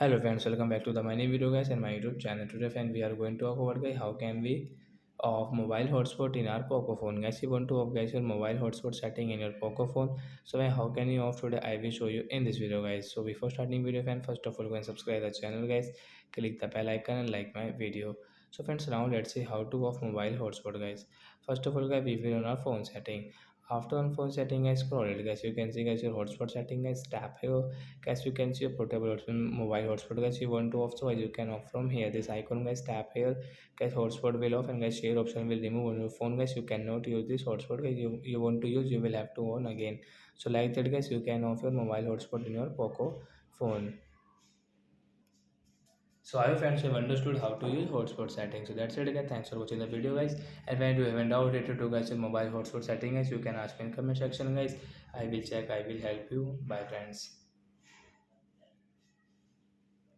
Hello friends, welcome back to the my new video guys and my YouTube channel. Today friend we are going to talk about guys how can we off mobile hotspot in our Poco phone. Guys, you want to off guys your mobile hotspot setting in your Poco phone. So how can you off today? I will show you in this video guys. So before starting video friend, first of all go and subscribe the channel guys. Click the bell icon and like my video. So friends, now let's see how to off mobile hotspot guys. First of all guys, we will on our phone setting. After on phone setting guys, scroll it guys, you can see guys your hotspot setting guys, tap here guys, you can see your portable hotspot, mobile hotspot guys, you want to off, so you can off from here, this icon guys, tap here guys, hotspot will off and guys share option will remove on your phone guys, you cannot use this hotspot guys, you want to use, you will have to on again. So like that guys, you can off your mobile hotspot in your Poco phone. So I hope friends have understood how to use hotspot settings. So that's it again. Thanks for watching the video guys. And when you haven't doubt related to guys in mobile hotspot setting guys, you can ask me in comment section guys. I will check, I will help you. Bye friends.